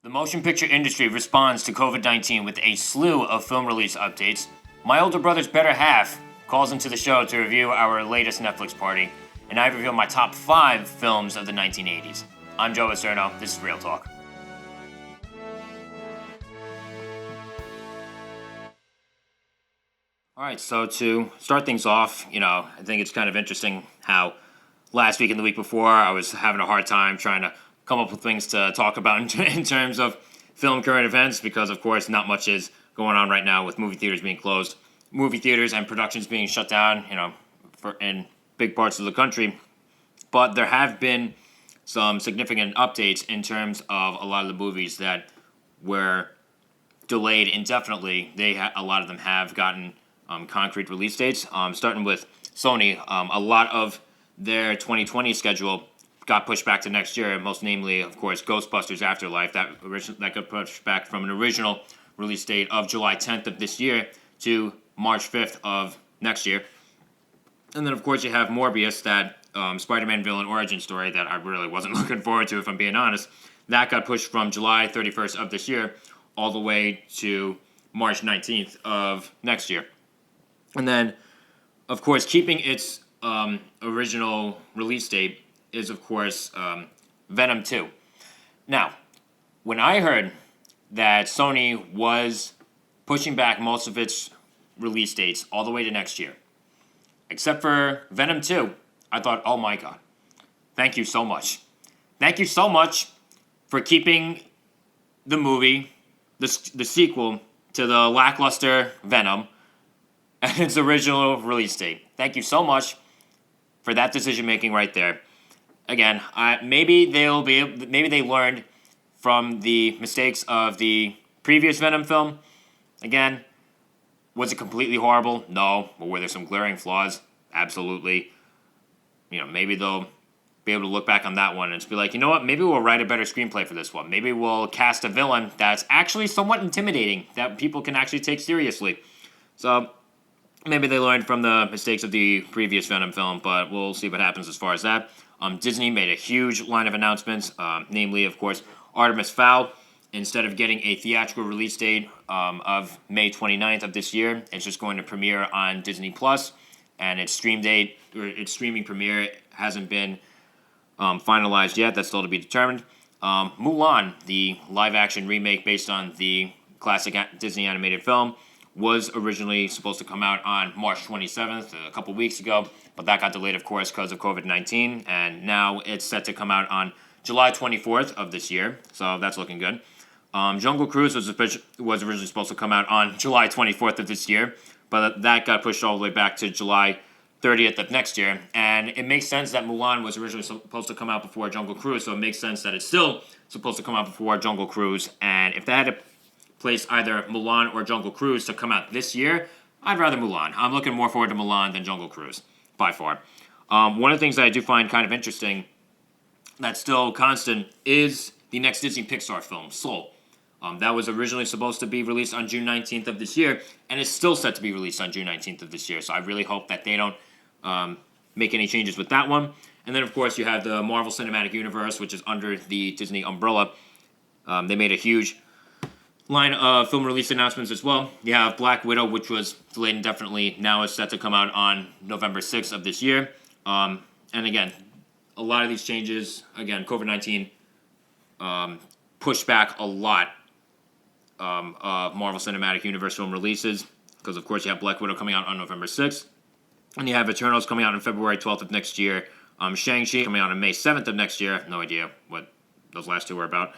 The motion picture industry responds to COVID-19 with a slew of film release updates. My older brother's better half calls into the show to review our latest Netflix party, and I reveal my top 5 films of the 1980s. I'm Joe Acierno. This is Real Talk. Alright, so to start things off, I think it's kind of interesting how last week and the week before I was having a hard time trying to come up with things to talk about in terms of film current events because, of course, not much is going on right now with movie theaters being closed, movie theaters and productions being shut down, in big parts of the country. But there have been some significant updates in terms of a lot of the movies that were delayed indefinitely. A lot of them have gotten concrete release dates. Starting with Sony, a lot of their 2020 schedule got pushed back to next year, most namely, of course, Ghostbusters Afterlife. That got pushed back from an original release date of July 10th of this year to March 5th of next year. And then, of course, you have Morbius, that Spider-Man villain origin story that I really wasn't looking forward to, if I'm being honest. That got pushed from July 31st of this year all the way to March 19th of next year. And then, of course, keeping its original release date is, of course, Venom 2. Now, when I heard that Sony was pushing back most of its release dates all the way to next year, except for Venom 2, I thought, oh my God, thank you so much. Thank you so much for keeping the movie, the sequel to the lackluster Venom, at its original release date. Thank you so much for that decision making right there. Again, maybe they learned from the mistakes of the previous Venom film. Again, was it completely horrible? No. But were there some glaring flaws? Absolutely. Maybe they'll be able to look back on that one and just be like, you know what? Maybe we'll write a better screenplay for this one. Maybe we'll cast a villain that's actually somewhat intimidating, that people can actually take seriously. So maybe they learned from the mistakes of the previous Venom film, but we'll see what happens as far as that. Disney made a huge line of announcements, namely, of course, Artemis Fowl. Instead of getting a theatrical release date of May 29th of this year, it's just going to premiere on Disney+, and its streaming premiere hasn't been finalized yet. That's still to be determined. Mulan, the live-action remake based on the classic Disney animated film, was originally supposed to come out on March 27th, a couple weeks ago, but that got delayed, of course, because of COVID-19, and now it's set to come out on July 24th of this year, so that's looking good. Jungle Cruise was originally supposed to come out on July 24th of this year, but that got pushed all the way back to July 30th of next year, and it makes sense that Mulan was originally supposed to come out before Jungle Cruise, so it makes sense that it's still supposed to come out before Jungle Cruise, and if that had place either Mulan or Jungle Cruise to come out this year, I'd rather Mulan. I'm looking more forward to Mulan than Jungle Cruise, by far. One of the things that I do find kind of interesting that's still constant is the next Disney Pixar film, Soul. That was originally supposed to be released on June 19th of this year, and is still set to be released on June 19th of this year. So I really hope that they don't make any changes with that one. And then, of course, you have the Marvel Cinematic Universe, which is under the Disney umbrella. They made a huge line of film release announcements as well. You have Black Widow, which was delayed indefinitely, now is set to come out on November 6th of this year. And again, a lot of these changes, again, COVID-19 pushed back a lot of Marvel Cinematic Universe film releases, because of course you have Black Widow coming out on November 6th, and you have Eternals coming out on February 12th of next year, Shang-Chi coming out on May 7th of next year, no idea what those last two were about.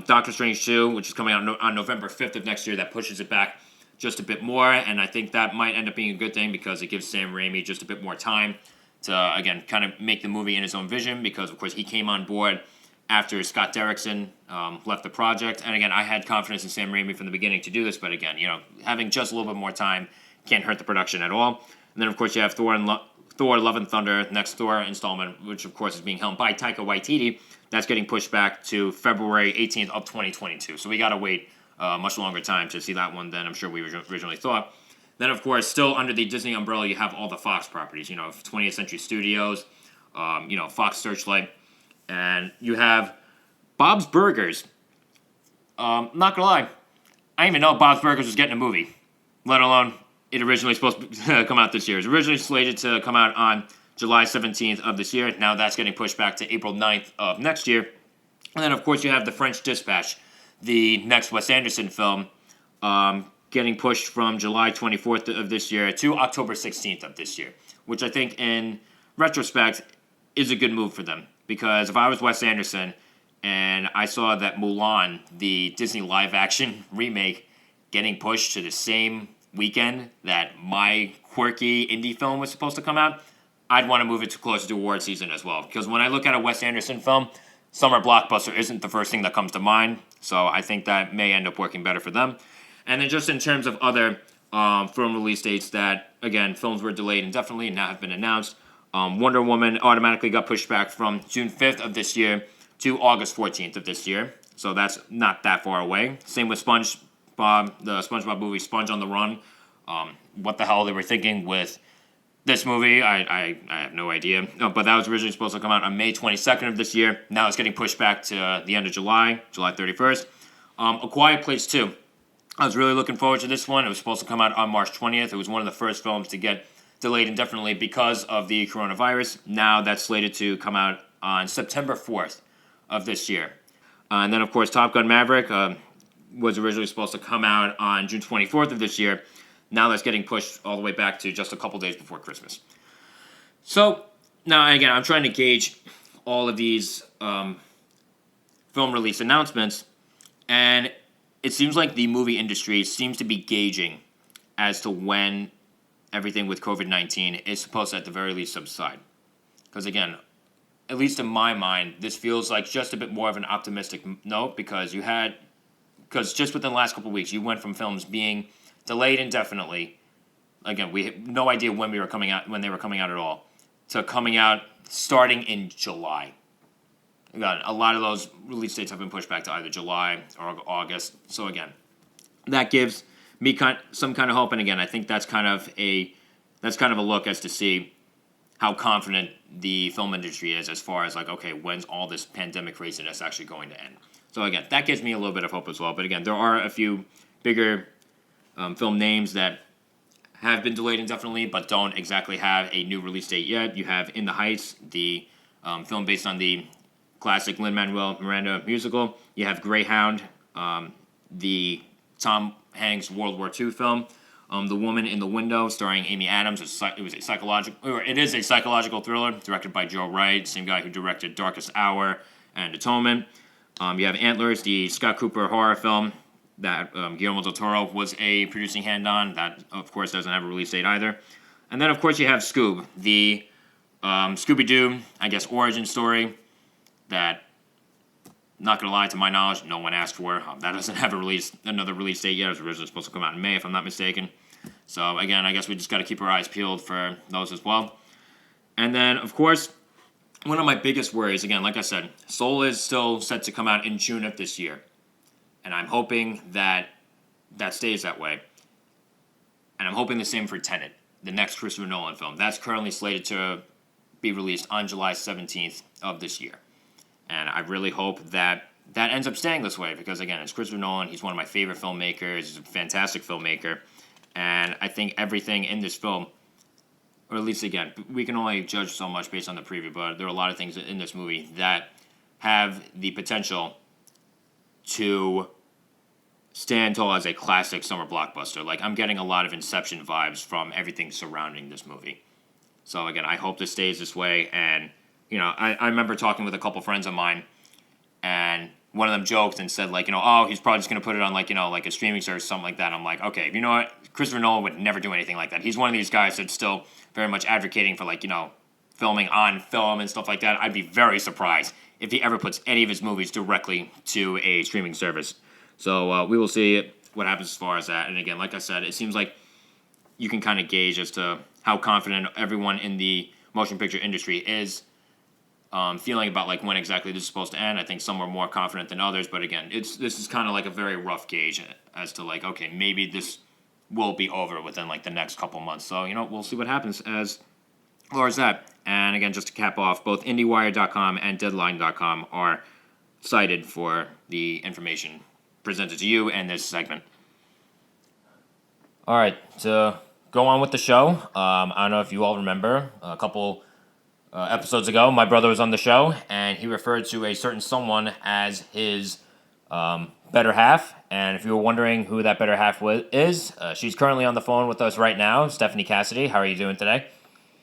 Doctor Strange 2, which is coming out on November 5th of next year, that pushes it back just a bit more, and I think that might end up being a good thing because it gives Sam Raimi just a bit more time to, again, kind of make the movie in his own vision, because, of course, he came on board after Scott Derrickson left the project, and again, I had confidence in Sam Raimi from the beginning to do this, but again, having just a little bit more time can't hurt the production at all. And then, of course, you have Thor, Love and Thunder, next Thor installment, which, of course, is being helmed by Taika Waititi. That's getting pushed back to February 18th of 2022. So we got to wait much longer time to see that one than I'm sure we originally thought. Then, of course, still under the Disney umbrella, you have all the Fox properties. 20th Century Studios, Fox Searchlight. And you have Bob's Burgers Not gonna lie, I didn't even know Bob's Burgers was getting a movie, let alone it originally supposed to come out this year. It was originally slated to come out on July 17th of this year. Now that's getting pushed back to April 9th of next year. And then, of course, you have The French Dispatch, the next Wes Anderson film, getting pushed from July 24th of this year to October 16th of this year, which I think, in retrospect, is a good move for them. Because if I was Wes Anderson and I saw that Mulan, the Disney live-action remake, getting pushed to the same weekend that my quirky indie film was supposed to come out, I'd want to move it to closer to award season as well. Because when I look at a Wes Anderson film, summer blockbuster isn't the first thing that comes to mind. So I think that may end up working better for them. And then just in terms of other film release dates that, again, films were delayed indefinitely and now have been announced, Wonder Woman automatically got pushed back from June 5th of this year to August 14th of this year. So that's not that far away. Same with SpongeBob, the SpongeBob movie Sponge on the Run. What the hell they were thinking with this movie, I have no idea. But that was originally supposed to come out on May 22nd of this year. Now it's getting pushed back to the end of July 31st. A Quiet Place 2. I was really looking forward to this one. It was supposed to come out on March 20th. It was one of the first films to get delayed indefinitely because of the coronavirus. Now that's slated to come out on September 4th of this year. And then, of course, Top Gun Maverick was originally supposed to come out on June 24th of this year. Now that's getting pushed all the way back to just a couple days before Christmas. So, now again, I'm trying to gauge all of these film release announcements, and it seems like the movie industry seems to be gauging as to when everything with COVID-19 is supposed to, at the very least, subside. Because again, at least in my mind, this feels like just a bit more of an optimistic note because just within the last couple of weeks, you went from films being delayed indefinitely. Again, we had no idea when they were coming out at all, to coming out starting in July. Again, a lot of those release dates have been pushed back to either July or August. So again, that gives me some kind of hope. And again, I think that's kind of a look as to see how confident the film industry is as far as like, okay, when's all this pandemic craziness actually going to end? So again, that gives me a little bit of hope as well. But again, there are a few bigger film names that have been delayed indefinitely but don't exactly have a new release date yet. You have In the Heights, the film based on the classic Lin-Manuel Miranda musical. You have Greyhound, the Tom Hanks World War II film. The Woman in the Window, starring Amy Adams. It is a psychological thriller directed by Joe Wright, same guy who directed Darkest Hour and Atonement. You have Antlers, the Scott Cooper horror film that Guillermo del Toro was a producing hand on. That, of course, doesn't have a release date either. And then, of course, you have Scoob, the Scooby-Doo, I guess, origin story that, not going to lie, to my knowledge, no one asked for. That doesn't have another release date yet. It was originally supposed to come out in May, if I'm not mistaken. So, again, I guess we just got to keep our eyes peeled for those as well. And then, of course, one of my biggest worries, again, like I said, Soul is still set to come out in June of this year. And I'm hoping that stays that way. And I'm hoping the same for Tenet, the next Christopher Nolan film. That's currently slated to be released on July 17th of this year. And I really hope that ends up staying this way because, again, it's Christopher Nolan. He's one of my favorite filmmakers. He's a fantastic filmmaker. And I think everything in this film, or at least, again, we can only judge so much based on the preview, but there are a lot of things in this movie that have the potential to stand tall as a classic summer blockbuster. Like, I'm getting a lot of Inception vibes from everything surrounding this movie. So, again, I hope this stays this way. And, you know, I remember talking with a couple friends of mine, and one of them joked and said, like, you know, oh, he's probably just going to put it on, like, you know, like a streaming service or something like that. I'm like, okay, you know what? Christopher Nolan would never do anything like that. He's one of these guys that's still very much advocating for, like, you know, filming on film and stuff like that. I'd be very surprised if he ever puts any of his movies directly to a streaming service. So we will see what happens as far as that. And again, like I said, it seems like you can kind of gauge as to how confident everyone in the motion picture industry is feeling about like when exactly this is supposed to end. I think some are more confident than others, but again, this is kind of like a very rough gauge as to like, okay, maybe this will be over within like the next couple months. So, you know, we'll see what happens as far as that. And again, just to cap off, both IndieWire.com and Deadline.com are cited for the information presented to you in this segment. All right, to go on with the show, I don't know if you all remember, a couple episodes ago, my brother was on the show, and he referred to a certain someone as his better half. And if you were wondering who that better half is, she's currently on the phone with us right now, Stefani Cassidy. How are you doing today?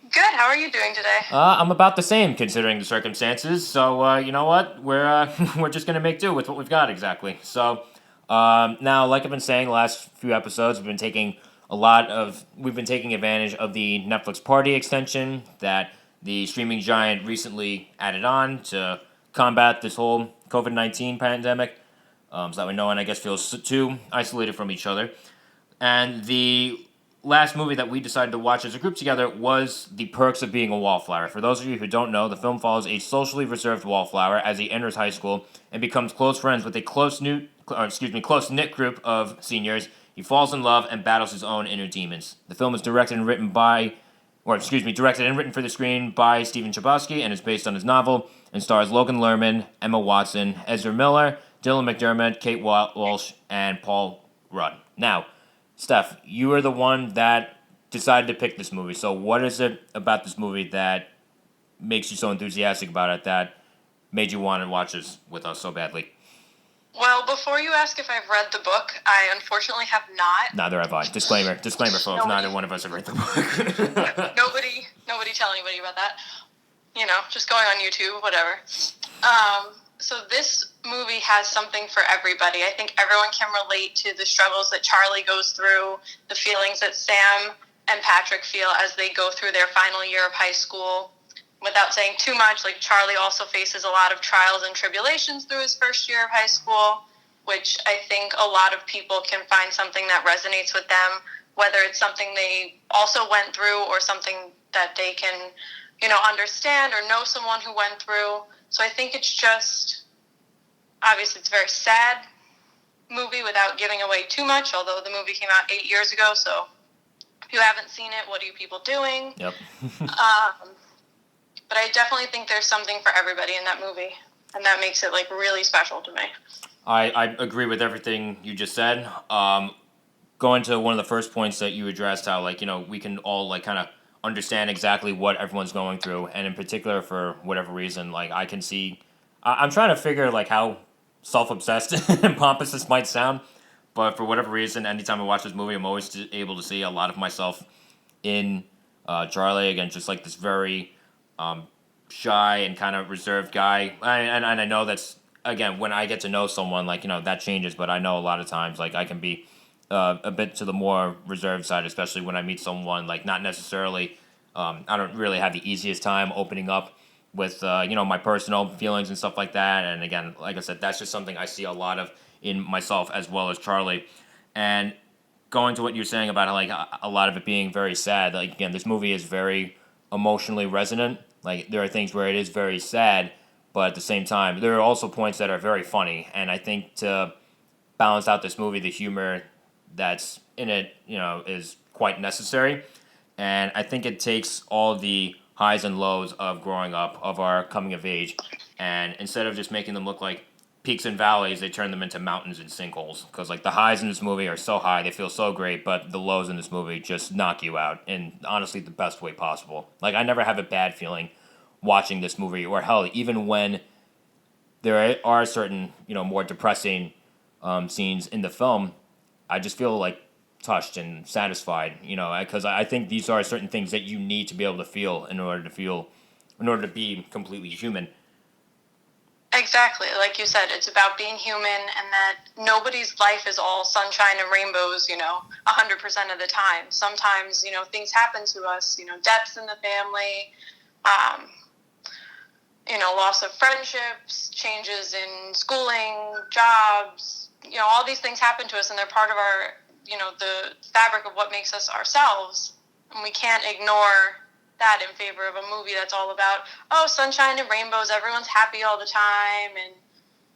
Good. How are you doing today? I'm about the same, considering the circumstances. So you know what? We're we're just gonna make do with what we've got exactly. So now, like I've been saying, the last few episodes, we've been taking advantage of the Netflix Party extension that the streaming giant recently added on to combat this whole COVID-19 pandemic, so that way no one, I guess, feels too isolated from each other. And the last movie that we decided to watch as a group together was The Perks of Being a Wallflower. For those of you who don't know, the film follows a socially reserved wallflower as he enters high school and becomes close friends with a close-knit group of seniors. He falls in love and battles his own inner demons. The film is directed and written for the screen by Stephen Chbosky and is based on his novel and stars Logan Lerman, Emma Watson, Ezra Miller, Dylan McDermott, Kate Walsh, and Paul Rudd. Now, Steph, you were the one that decided to pick this movie. So what is it about this movie that makes you so enthusiastic about it that made you want to watch this with us so badly? Well, before you ask if I've read the book, I unfortunately have not. Neither have I. Disclaimer, folks. Neither one of us have read the book. Nobody tell anybody about that. Just going on YouTube, whatever. So this movie has something for everybody. I think everyone can relate to the struggles that Charlie goes through, the feelings that Sam and Patrick feel as they go through their final year of high school. Without saying too much, Charlie also faces a lot of trials and tribulations through his first year of high school, which I think a lot of people can find something that resonates with them, whether it's something they also went through or something that they can, understand or know someone who went through. So I think it's just, obviously it's a very sad movie without giving away too much, although the movie came out 8 years ago, so if you haven't seen it, what are you people doing? Yep. But I definitely think there's something for everybody in that movie, and that makes it, really special to me. I agree with everything you just said. Going to one of the first points that you addressed, how, we can all, kind of understand exactly what everyone's going through, and in particular, for whatever reason, I can see... I'm trying to figure, how self-obsessed and pompous this might sound, but for whatever reason, anytime I watch this movie, I'm always able to see a lot of myself in Charlie. Again, just, this very shy and kind of reserved guy. And I know that's, again, when I get to know someone, that changes, but I know a lot of times, I can be... a bit to the more reserved side, especially when I meet someone, not necessarily, I don't really have the easiest time opening up with, my personal feelings and stuff like that. And again, like I said, that's just something I see a lot of in myself as well as Charlie. And going to what you're saying about, a lot of it being very sad, again, this movie is very emotionally resonant. There are things where it is very sad, but at the same time, there are also points that are very funny. And I think to balance out this movie, the humor that's in it, is quite necessary. And I think it takes all the highs and lows of growing up, of our coming of age, and instead of just making them look like peaks and valleys, they turn them into mountains and sinkholes. Because, the highs in this movie are so high, they feel so great, but the lows in this movie just knock you out in, honestly, the best way possible. I never have a bad feeling watching this movie, or hell, even when there are certain, more depressing scenes in the film, I just feel touched and satisfied, because I think these are certain things that you need to be able to feel in order to be completely human. Exactly. Like you said, it's about being human, and that nobody's life is all sunshine and rainbows, 100% of the time. Sometimes, things happen to us, deaths in the family, loss of friendships, changes in schooling, jobs, all these things happen to us, and they're part of our, the fabric of what makes us ourselves. And we can't ignore that in favor of a movie that's all about, sunshine and rainbows, everyone's happy all the time, and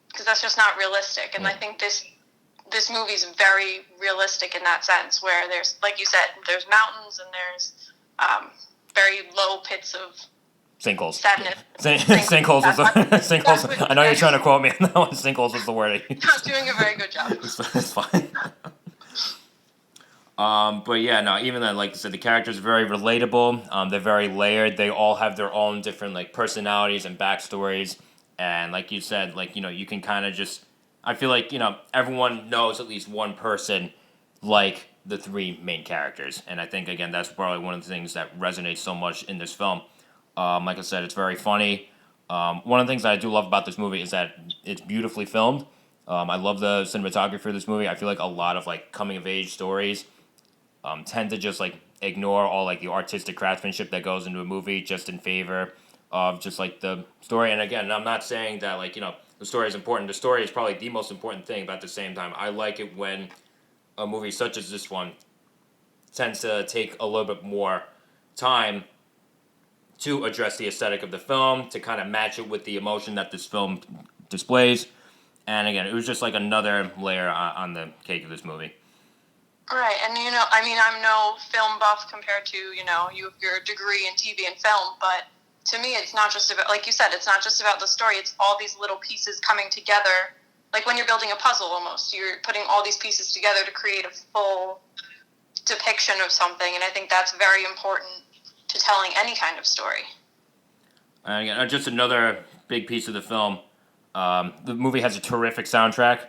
because that's just not realistic. And I think this movie's very realistic in that sense, where there's, like you said, there's mountains and there's very low pits of Sinkholes. Sadness. Sinkholes was the sinkholes. I know you're trying to quote me on that one. Sinkholes was the word. Not doing a very good job. It's fine. But yeah, no. Even then, like I said, the characters are very relatable. They're very layered. They all have their own different like personalities and backstories. And like you said, like you can kind of just. I feel like everyone knows at least one person like the three main characters, and I think again that's probably one of the things that resonates so much in this film. Like I said, it's very funny. One of the things that I do love about this movie is that it's beautifully filmed. I love the cinematography of this movie. I feel like a lot of like coming of age stories tend to just like ignore all like the artistic craftsmanship that goes into a movie just in favor of just like the story. And again, I'm not saying that like the story is important. The story is probably the most important thing, but at the same time, I like it when a movie such as this one tends to take a little bit more time to address the aesthetic of the film, to kind of match it with the emotion that this film displays. And again, it was just like another layer on the cake of this movie. Right, and I mean, I'm no film buff compared to, your degree in TV and film, but to me, it's not just about, like you said, it's not just about the story, it's all these little pieces coming together. Like when you're building a puzzle almost, you're putting all these pieces together to create a full depiction of something, and I think that's very important to telling any kind of story. And again, just another big piece of the film, the movie has a terrific soundtrack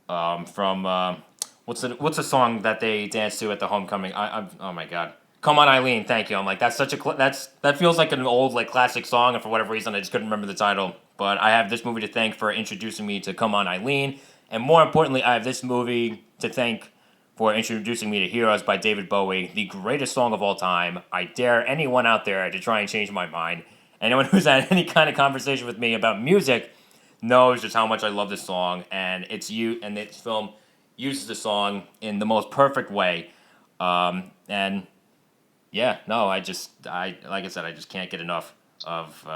from, what's the song that they dance to at the homecoming? Oh my god. Come On Eileen, thank you. I'm like, that's such a that feels like an old like classic song, and for whatever reason I just couldn't remember the title. But I have this movie to thank for introducing me to Come On Eileen, and more importantly, I have this movie to thank for introducing me to Heroes by David Bowie, the greatest song of all time. I dare anyone out there to try and change my mind. Anyone who's had any kind of conversation with me about music knows just how much I love this song, and this film uses the song in the most perfect way, and. Yeah, no, like I said, I just can't get enough of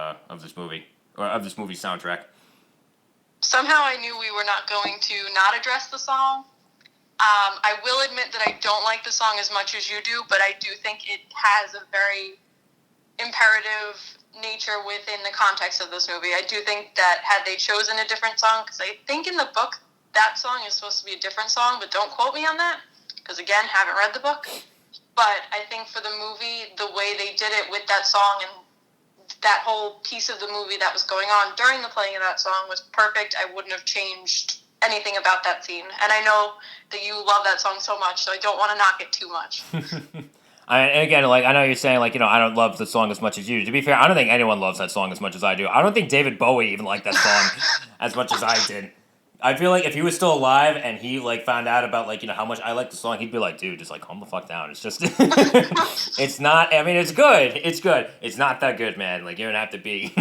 this movie, or of this movie's soundtrack. Somehow I knew we were not going to not address the song. I will admit that I don't like the song as much as you do, but I do think it has a very imperative nature within the context of this movie. I do think that had they chosen a different song, because I think in the book that song is supposed to be a different song, but don't quote me on that, because again, haven't read the book. But I think for the movie, the way they did it with that song and that whole piece of the movie that was going on during the playing of that song was perfect. I wouldn't have changed anything about that scene. And I know that you love that song so much, so I don't want to knock it too much. And again, like I know you're saying, like I don't love the song as much as you do. To be fair, I don't think anyone loves that song as much as I do. I don't think David Bowie even liked that song as much as I did. I feel like if he was still alive and he like found out about like how much I like the song, he'd be like, dude, just like calm the fuck down. It's just it's not. I mean, it's good. It's good. It's not that good, man. Like you don't have to be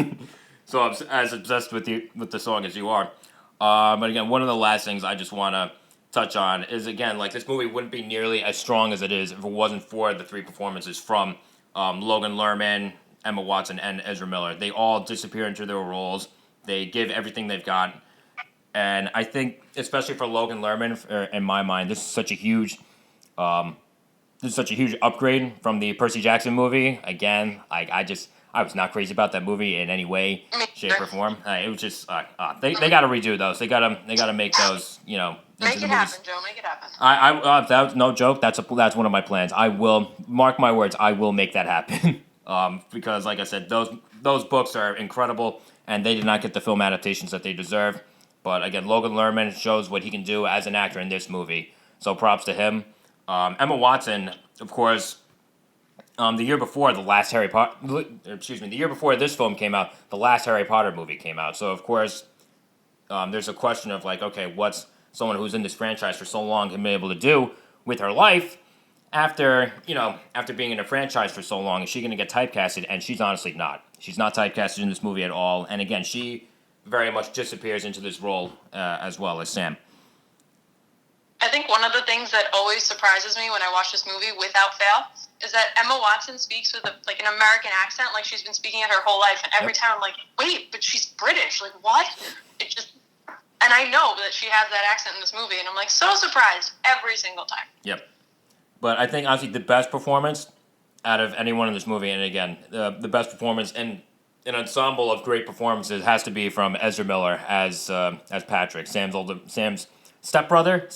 so as obsessed with the song as you are. But again, one of the last things I just want to touch on is again like this movie wouldn't be nearly as strong as it is if it wasn't for the three performances from Logan Lerman, Emma Watson, and Ezra Miller. They all disappear into their roles. They give everything they've got. And I think, especially for Logan Lerman, in my mind, this is such a huge upgrade from the Percy Jackson movie. Again, I was not crazy about that movie in any way, shape, or form. It was just they got to redo those. They got to make those. Make it happen, Joe. Make it happen. That's no joke. That's one of my plans. I will mark my words. I will make that happen. Because, like I said, those books are incredible, and they did not get the film adaptations that they deserve. But again, Logan Lerman shows what he can do as an actor in this movie. So props to him. Emma Watson, of course, the year before the year before this film came out, the last Harry Potter movie came out. So of course, there's a question of like, okay, what's someone who's in this franchise for so long can be able to do with her life after being in a franchise for so long? Is she going to get typecasted? And she's honestly not. She's not typecasted in this movie at all. And again, she very much disappears into this role as well as Sam. I think one of the things that always surprises me when I watch this movie, without fail, is that Emma Watson speaks with an American accent, like she's been speaking it her whole life. And every time I'm like, wait, but she's British. Like, what? And I know that she has that accent in this movie, and I'm like so surprised every single time. Yep. But I think honestly the best performance out of anyone in this movie, and again, the best performance in an ensemble of great performances has to be from Ezra Miller as Patrick, Sam's stepbrother.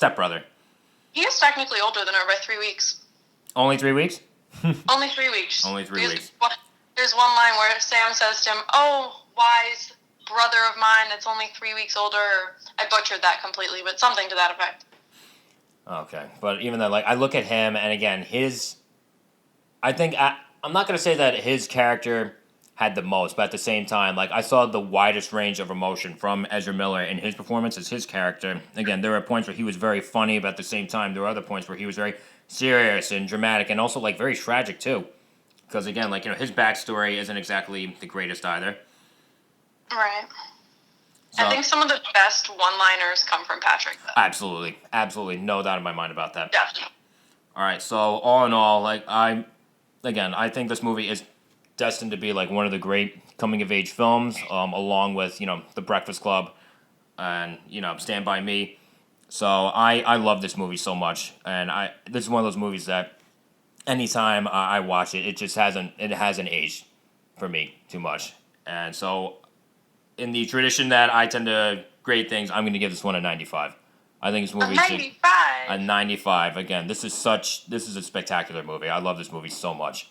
He is technically older than her by 3 weeks. Only 3 weeks? Only 3 weeks. Only 3 weeks. There's one line where Sam says to him, "Oh, wise brother of mine that's only 3 weeks older." I butchered that completely, but something to that effect. Okay, but even though, like, I look at him, and again, I'm not going to say that his character had the most, but at the same time, like, I saw the widest range of emotion from Ezra Miller in his performance as his character. Again, there were points where he was very funny, but at the same time, there were other points where he was very serious and dramatic, and also, like, very tragic, too. Because, again, like, his backstory isn't exactly the greatest either. Right. So, I think some of the best one-liners come from Patrick, though. Absolutely. Absolutely. No doubt in my mind about that. Definitely. All right, so all in all, like, I think this movie is destined to be, like, one of the great coming-of-age films, along with, The Breakfast Club and, Stand By Me. So I love this movie so much, and this is one of those movies that anytime I watch it, it hasn't aged for me too much. And so in the tradition that I tend to grade things, I'm going to give this one a 95. I think this movie a 95. A 95. Again, this is a spectacular movie. I love this movie so much.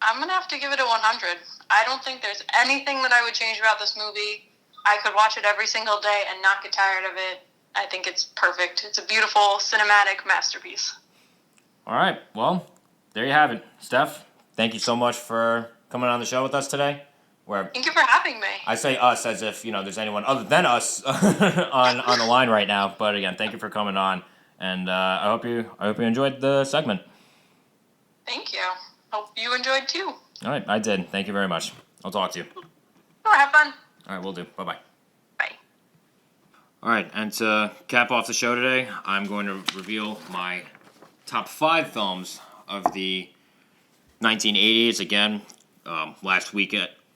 I'm going to have to give it a 100. I don't think there's anything that I would change about this movie. I could watch it every single day and not get tired of it. I think it's perfect. It's a beautiful cinematic masterpiece. All right. Well, there you have it. Steph, thank you so much for coming on the show with us today. Thank you for having me. I say us as if, there's anyone other than us on the line right now. But again, thank you for coming on. And I hope you enjoyed the segment. Thank you. Hope you enjoyed too. All right, I did. Thank you very much. I'll talk to you. Sure, have fun. All right, we'll do. Bye-bye. Bye. All right, and to cap off the show today, I'm going to reveal my top 5 films of the 1980s. Again,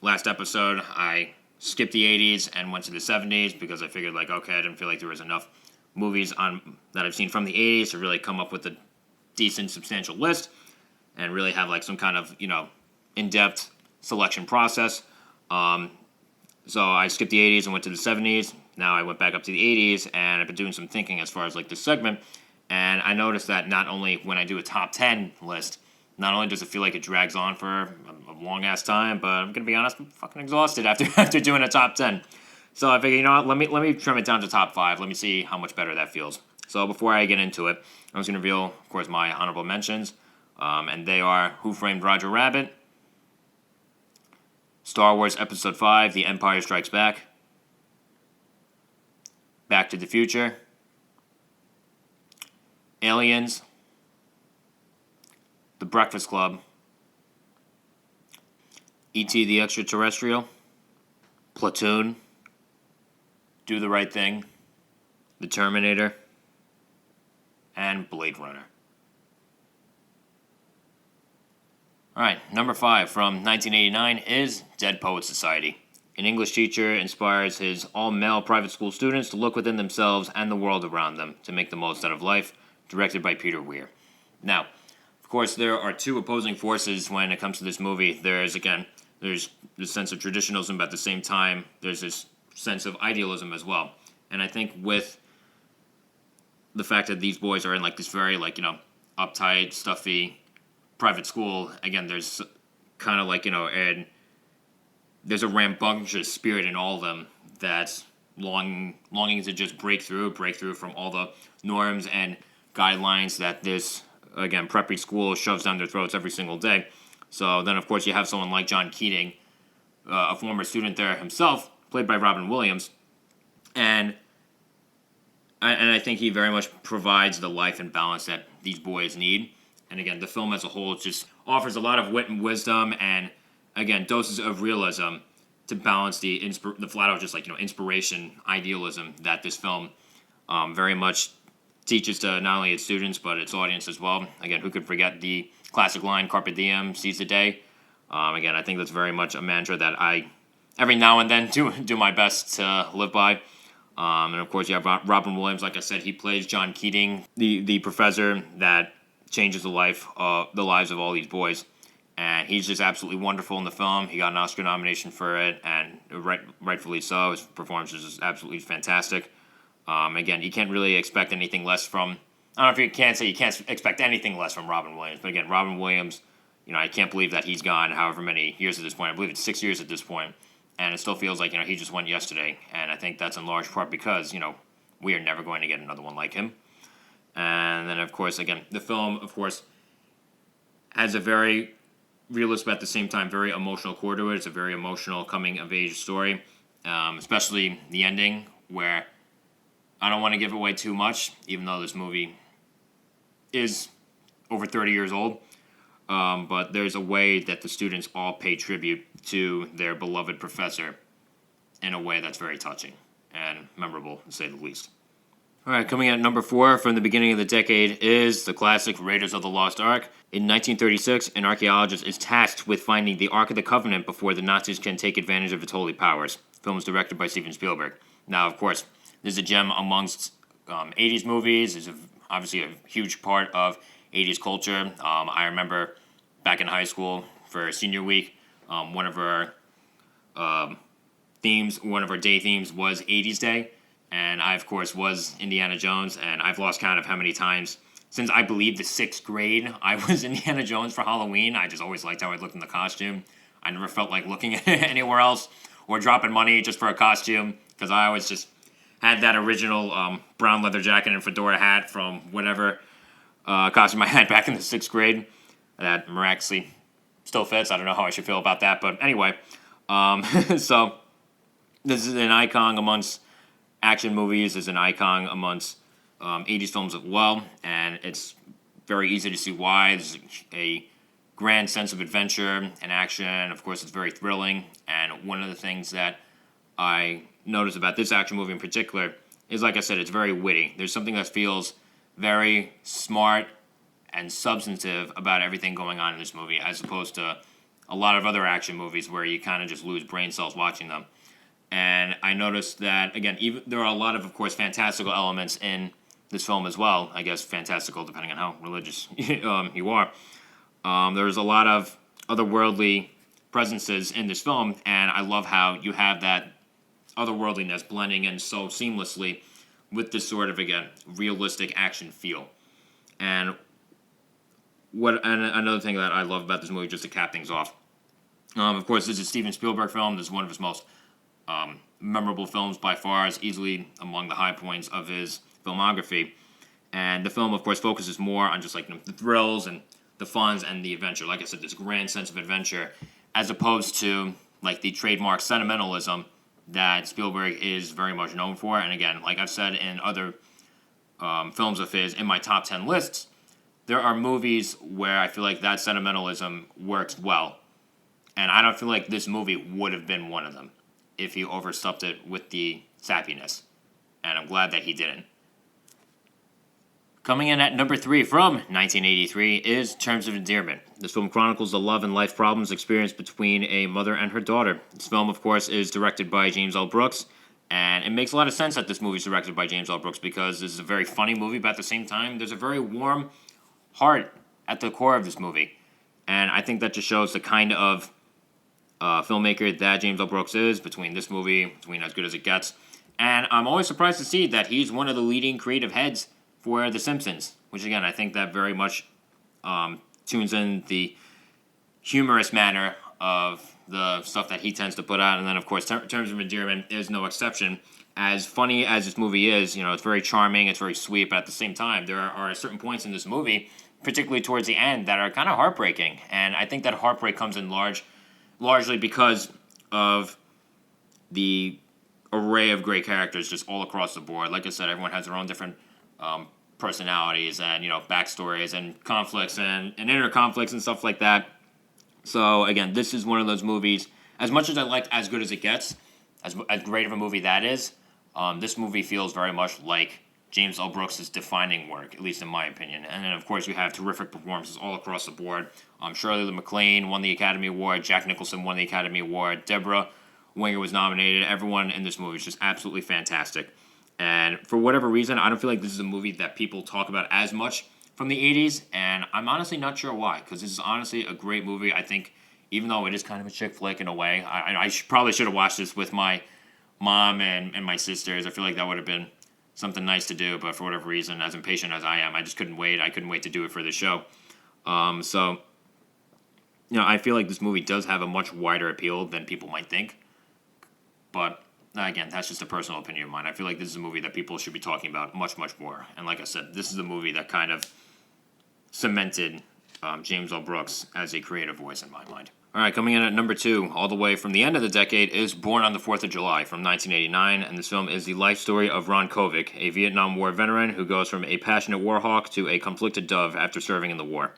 last episode, I skipped the 80s and went to the 70s because I figured, I didn't feel like there was enough movies that I've seen from the 80s to really come up with a decent, substantial list and really have, some kind of, in-depth selection process. So I skipped the 80s and went to the 70s. Now I went back up to the 80s, and I've been doing some thinking as far as, this segment. And I noticed that not only when I do a top 10 list, not only does it feel like it drags on for a long-ass time, but I'm going to be honest, I'm fucking exhausted after doing a top 10. So I figured, let me trim it down to top 5. Let me see how much better that feels. So before I get into it, I was going to reveal, of course, my honorable mentions. And they are Who Framed Roger Rabbit, Star Wars Episode 5, The Empire Strikes Back, Back to the Future, Aliens, The Breakfast Club, E.T. the Extraterrestrial, Platoon, Do the Right Thing, The Terminator, and Blade Runner. Alright, number 5 from 1989 is Dead Poets Society. An English teacher inspires his all-male private school students to look within themselves and the world around them to make the most out of life, directed by Peter Weir. Now, of course, there are two opposing forces when it comes to this movie. There's this sense of traditionalism, but at the same time, there's this sense of idealism as well. And I think with the fact that these boys are in this very uptight, stuffy private school, again, there's kind of and there's a rambunctious spirit in all of them that's longing to just break through from all the norms and guidelines that this, again, preppy school shoves down their throats every single day. So then, of course, you have someone like John Keating, a former student there himself, played by Robin Williams, and I think he very much provides the life and balance that these boys need. And again, the film as a whole just offers a lot of wit and wisdom, and again, doses of realism to balance the flat out just inspiration, idealism that this film very much teaches to not only its students but its audience as well. Again, who could forget the classic line, "Carpe diem, seize the day." Again, I think that's very much a mantra that I every now and then do my best to live by. And of course, you have Robin Williams. Like I said, he plays John Keating, the professor that changes the lives of all these boys. and he's just absolutely wonderful in the film. He got an Oscar nomination for it, and rightfully so. His performance is just absolutely fantastic. Again, you can't really expect anything less from... I don't know if you can say you can't expect anything less from Robin Williams, but again, Robin Williams, I can't believe that he's gone however many years at this point. I believe it's 6 years at this point, and it still feels like, he just went yesterday, and I think that's in large part because, we are never going to get another one like him. And then, of course, again, the film, of course, has a very realistic, but at the same time, very emotional core to it. It's a very emotional coming-of-age story, especially the ending, where I don't want to give away too much, even though this movie is over 30 years old. But there's a way that the students all pay tribute to their beloved professor in a way that's very touching and memorable, to say the least. All right, coming at number 4 from the beginning of the decade is the classic Raiders of the Lost Ark. In 1936, an archaeologist is tasked with finding the Ark of the Covenant before the Nazis can take advantage of its holy powers. The film is directed by Steven Spielberg. Now, of course, this is a gem amongst 80s movies. It's obviously a huge part of 80s culture. I remember back in high school for senior week, one of our day themes was 80s Day. And I, of course, was Indiana Jones, and I've lost count of how many times since, I believe, the 6th grade, I was Indiana Jones for Halloween. I just always liked how I looked in the costume. I never felt like looking anywhere else or dropping money just for a costume, because I always just had that original brown leather jacket and fedora hat from whatever costume I had back in the 6th grade. That miraculously still fits. I don't know how I should feel about that, but anyway. So, this is an icon amongst action movies, is an icon amongst 80s films as well, and it's very easy to see why. There's a grand sense of adventure and action. Of course, it's very thrilling, and one of the things that I noticed about this action movie in particular is, like I said, it's very witty. There's something that feels very smart and substantive about everything going on in this movie, as opposed to a lot of other action movies where you kind of just lose brain cells watching them. And I noticed that, again, even there are a lot of course, fantastical elements in this film as well. I guess fantastical, depending on how religious you are. There's a lot of otherworldly presences in this film, and I love how you have that otherworldliness blending in so seamlessly with this sort of, again, realistic action feel. And another thing that I love about this movie, just to cap things off, of course, this is a Steven Spielberg film. This is one of his most memorable films by far. Is easily among the high points of his filmography. And the film, of course, focuses more on just like the thrills and the funs and the adventure. Like I said, this grand sense of adventure, as opposed to like the trademark sentimentalism that Spielberg is very much known for. And again, like I've said in other films of his, in my top 10 lists, there are movies where I feel like that sentimentalism works well. And I don't feel like this movie would have been one of them if he overstuffed it with the sappiness. And I'm glad that he didn't. Coming in at number 3 from 1983 is Terms of Endearment. This film chronicles the love and life problems experienced between a mother and her daughter. This film, of course, is directed by James L. Brooks, and it makes a lot of sense that this movie is directed by James L. Brooks because this is a very funny movie, but at the same time, there's a very warm heart at the core of this movie. And I think that just shows the kind of filmmaker that James L. Brooks is between this movie, between As Good as It Gets. And I'm always surprised to see that he's one of the leading creative heads for The Simpsons, which again, I think that very much tunes in the humorous manner of the stuff that he tends to put out. And then, of course, Terms of Endearment is no exception. As funny as this movie is, it's very charming, it's very sweet, but at the same time, there are certain points in this movie, particularly towards the end, that are kind of heartbreaking. And I think that heartbreak comes in largely because of the array of great characters just all across the board. Like I said, everyone has their own different personalities and, backstories and conflicts and inner conflicts and stuff like that. So, again, this is one of those movies, as much as I liked As Good as It Gets, as great of a movie that is, this movie feels very much like James L. Brooks' defining work, at least in my opinion. And then, of course, you have terrific performances all across the board. Shirley MacLaine won the Academy Award. Jack Nicholson won the Academy Award. Deborah Winger was nominated. Everyone in this movie is just absolutely fantastic. And for whatever reason, I don't feel like this is a movie that people talk about as much from the 80s, and I'm honestly not sure why, because this is honestly a great movie. I think, even though it is kind of a chick flick in a way, probably should have watched this with my mom and my sisters. I feel like that would have been something nice to do, but for whatever reason, as impatient as I am, I just couldn't wait. I couldn't wait to do it for the show. So, I feel like this movie does have a much wider appeal than people might think. But, again, that's just a personal opinion of mine. I feel like this is a movie that people should be talking about much, much more. And like I said, this is a movie that kind of cemented James L. Brooks as a creative voice in my mind. All right, coming in at number 2, all the way from the end of the decade, is Born on the 4th of July from 1989, and this film is the life story of Ron Kovic, a Vietnam War veteran who goes from a passionate war hawk to a conflicted dove after serving in the war.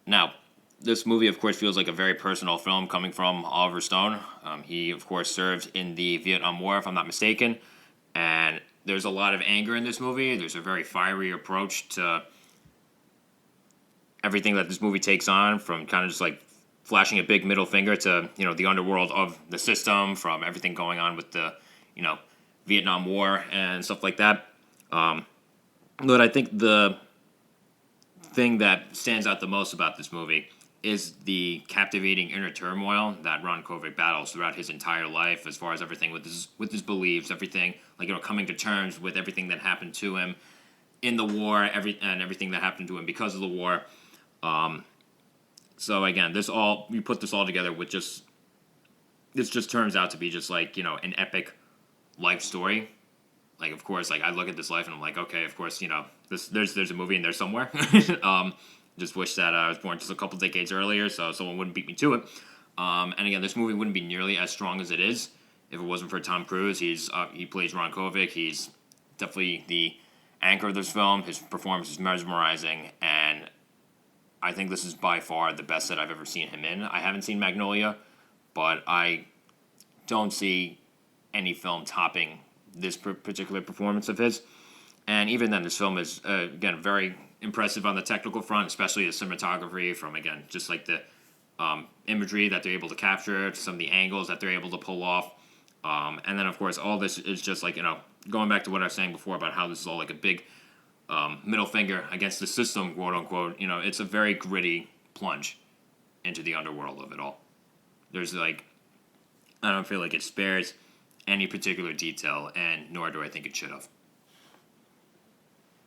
Now, this movie, of course, feels like a very personal film coming from Oliver Stone. He, of course, served in the Vietnam War, if I'm not mistaken, and there's a lot of anger in this movie. There's a very fiery approach to everything that this movie takes on, from kind of just like flashing a big middle finger to, the underworld of the system, from everything going on with the, Vietnam War and stuff like that. But I think the thing that stands out the most about this movie is the captivating inner turmoil that Ron Kovic battles throughout his entire life, as far as everything with his beliefs, everything, coming to terms with everything that happened to him in the war, and everything that happened to him because of the war. So again, you put this all together with this just turns out to be just like, an epic life story. Like, of course, like I look at this life and I'm like, okay, of course, there's a movie in there somewhere. Just wish that I was born just a couple decades earlier, so someone wouldn't beat me to it. And again, this movie wouldn't be nearly as strong as it is if it wasn't for Tom Cruise. He plays Ron Kovic. He's definitely the anchor of this film. His performance is mesmerizing, and I think this is by far the best that I've ever seen him in. I haven't seen Magnolia, but I don't see any film topping this particular performance of his. And even then, this film is, again, very impressive on the technical front, especially the cinematography from, again, just like the imagery that they're able to capture, some of the angles that they're able to pull off. And then, of course, all this is just like, going back to what I was saying before about how this is all like a big middle finger against the system, quote unquote. It's a very gritty plunge into the underworld of it all. There's I don't feel like it spares any particular detail, and nor do I think it should have.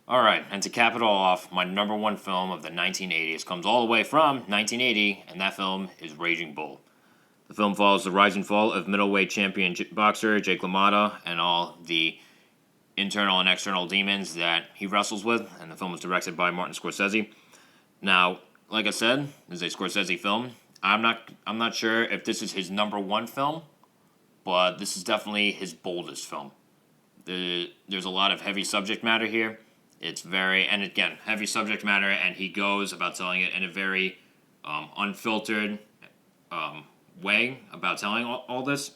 All right, and to cap it all off, my number 1 film of the 1980s comes all the way from 1980, and that film is Raging Bull. The film follows the rise and fall of middleweight champion boxer Jake LaMotta and all the internal and external demons that he wrestles with, and the film was directed by Martin Scorsese. Now, like I said, this is a Scorsese film. I'm not sure if this is his number 1 film, but this is definitely his boldest film. There's a lot of heavy subject matter here. It's and again, heavy subject matter, and he goes about telling it in a very unfiltered way about telling all this.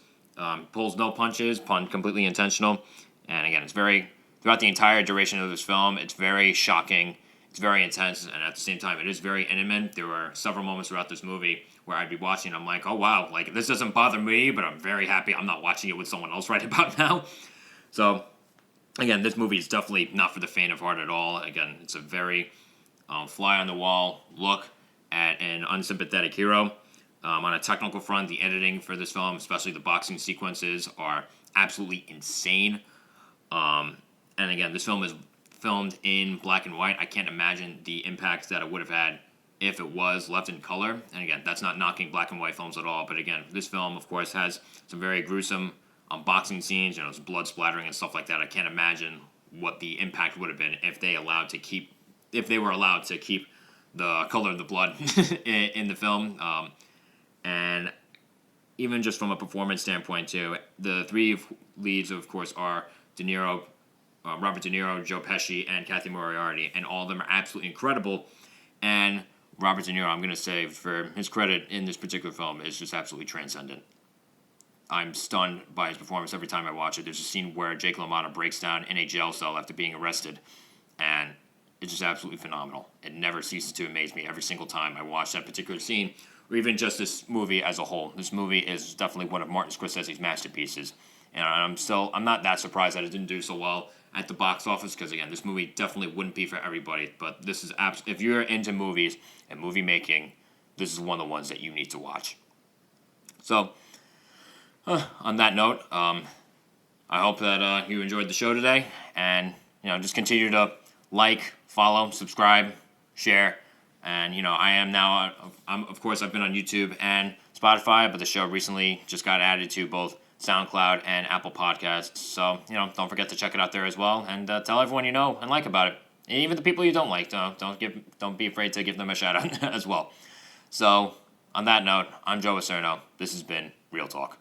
Pulls no punches, completely intentional. And again, it's throughout the entire duration of this film, it's very shocking, it's very intense, and at the same time, it is very intimate. There were several moments throughout this movie where I'd be watching, and I'm like, oh wow, like this doesn't bother me, but I'm very happy I'm not watching it with someone else right about now. So, again, this movie is definitely not for the faint of heart at all. Again, it's a very fly-on-the-wall look at an unsympathetic hero. On a technical front, the editing for this film, especially the boxing sequences, are absolutely insane. And again, this film is filmed in black and white. I can't imagine the impact that it would have had if it was left in color. And again, that's not knocking black and white films at all. But again, this film, of course, has some very gruesome boxing scenes, some blood splattering and stuff like that. I can't imagine what the impact would have been if they were allowed to keep the color of the blood in the film. And even just from a performance standpoint, too, the 3 leads, of course, are Robert De Niro, Joe Pesci, and Kathy Moriarty, and all of them are absolutely incredible. And Robert De Niro, I'm going to say, for his credit in this particular film, is just absolutely transcendent. I'm stunned by his performance every time I watch it. There's a scene where Jake LaMotta breaks down in a jail cell after being arrested, and it's just absolutely phenomenal. It never ceases to amaze me every single time I watch that particular scene, or even just this movie as a whole. This movie is definitely one of Martin Scorsese's masterpieces, and I'm not that surprised that it didn't do so well at the box office, because again, this movie definitely wouldn't be for everybody, but this is if you're into movies and movie making, this is one of the ones that you need to watch. So, on that note, I hope that you enjoyed the show today, and just continue to like, follow, subscribe, share, and I am now. Of course, I've been on YouTube and Spotify, but the show recently just got added to both SoundCloud and Apple Podcasts. So don't forget to check it out there as well, and tell everyone you know and like about it. And even the people you don't like, don't be afraid to give them a shout out as well. So on that note, I'm Joe Acierno. This has been Real Talk.